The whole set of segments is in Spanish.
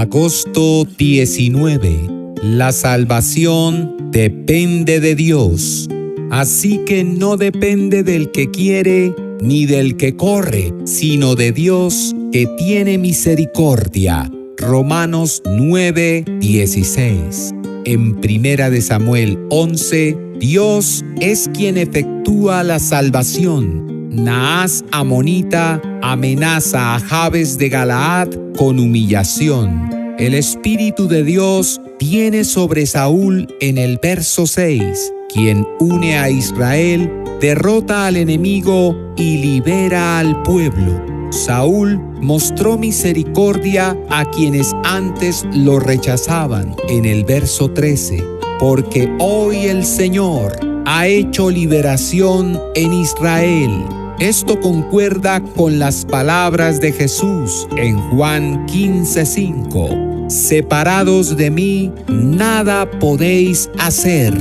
Agosto 19. La salvación depende de Dios. Así que no depende del que quiere ni del que corre, sino de Dios que tiene misericordia. Romanos 9:16. En 1 de Samuel 11, Dios es quien efectúa la salvación. Naas amonita amenaza a Jabes de Galaad con humillación. El Espíritu de Dios viene sobre Saúl en el verso 6, quien une a Israel, derrota al enemigo y libera al pueblo. Saúl mostró misericordia a quienes antes lo rechazaban en el verso 13, porque hoy el Señor ha hecho liberación en Israel. Esto concuerda con las palabras de Jesús en Juan 15:5. Separados de mí, nada podéis hacer.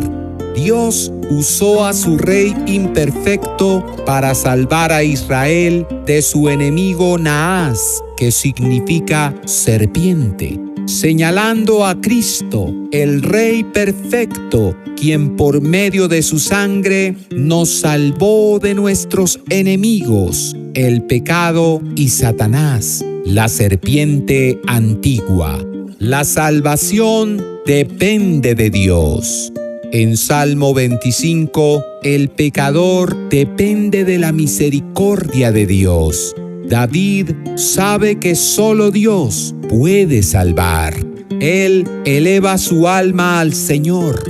Dios usó a su rey imperfecto para salvar a Israel de su enemigo Naas, que significa serpiente, señalando a Cristo, el Rey perfecto, quien por medio de su sangre nos salvó de nuestros enemigos, el pecado y Satanás, la serpiente antigua. La salvación depende de Dios. En Salmo 25, el pecador depende de la misericordia de Dios. David sabe que solo Dios puede salvar. Él eleva su alma al Señor.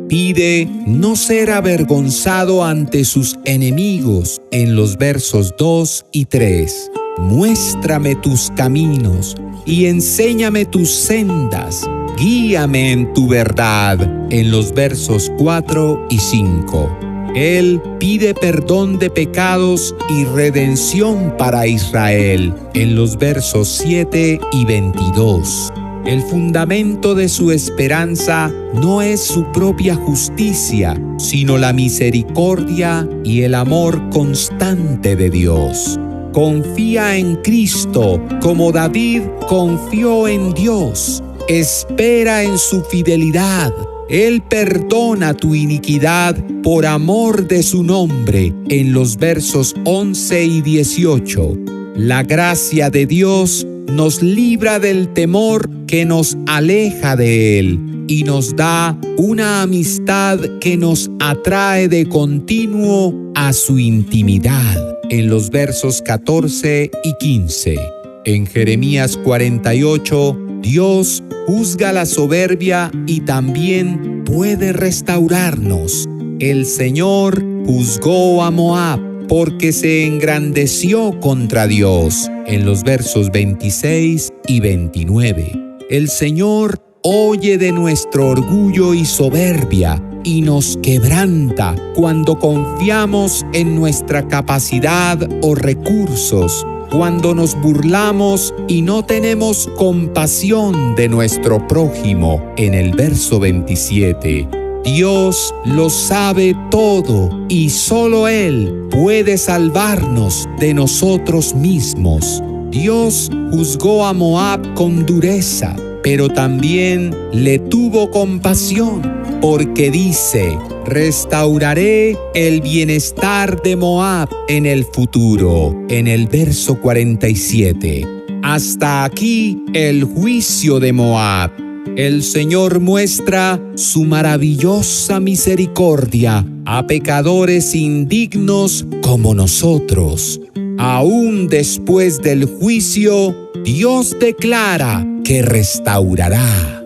Pide no ser avergonzado ante sus enemigos en los versos 2 y 3. Muéstrame tus caminos y enséñame tus sendas. Guíame en tu verdad en los versos 4 y 5. Él pide perdón de pecados y redención para Israel en los versos 7 y 22. El fundamento de su esperanza no es su propia justicia, sino la misericordia y el amor constante de Dios. Confía en Cristo como David confió en Dios. Espera en su fidelidad. Él perdona tu iniquidad por amor de su nombre en los versos 11 y 18. La gracia de Dios nos libra del temor que nos aleja de Él y nos da una amistad que nos atrae de continuo a su intimidad en los versos 14 y 15. En Jeremías 48, Dios juzga la soberbia y también puede restaurarnos. El Señor juzgó a Moab porque se engrandeció contra Dios en los versos 26 y 29. El Señor oye de nuestro orgullo y soberbia y nos quebranta cuando confiamos en nuestra capacidad o recursos, cuando nos burlamos y no tenemos compasión de nuestro prójimo en el verso 27. Dios lo sabe todo y solo Él puede salvarnos de nosotros mismos. Dios juzgó a Moab con dureza, pero también le tuvo compasión, porque dice: restauraré el bienestar de Moab en el futuro, en el verso 47. Hasta aquí el juicio de Moab. El Señor muestra su maravillosa misericordia a pecadores indignos como nosotros. Aún después del juicio, Dios declara que restaurará.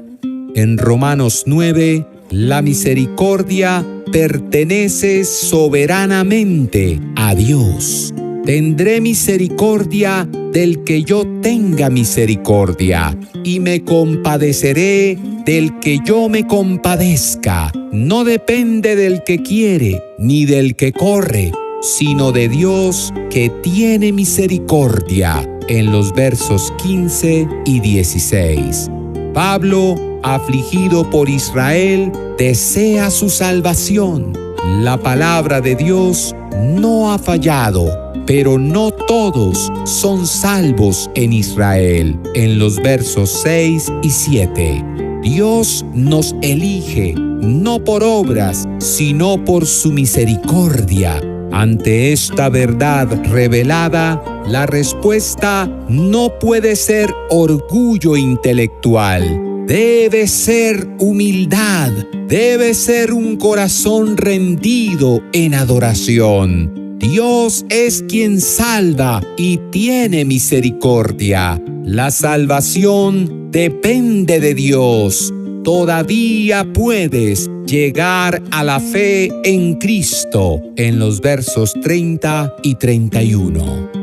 En Romanos 9, la misericordia pertenece soberanamente a Dios. Tendré misericordia del que yo tenga misericordia, y me compadeceré del que yo me compadezca. No depende del que quiere ni del que corre, sino de Dios que tiene misericordia. En los versos 15 y 16. Pablo, afligido por Israel, desea su salvación. La palabra de Dios no ha fallado, pero no todos son salvos en Israel. En los versos 6 y 7. Dios nos elige no por obras, sino por su misericordia. Ante esta verdad revelada, la respuesta no puede ser orgullo intelectual. Debe ser humildad, debe ser un corazón rendido en adoración. Dios es quien salva y tiene misericordia. La salvación depende de Dios. Todavía puedes llegar a la fe en Cristo, en los versos 30 y 31.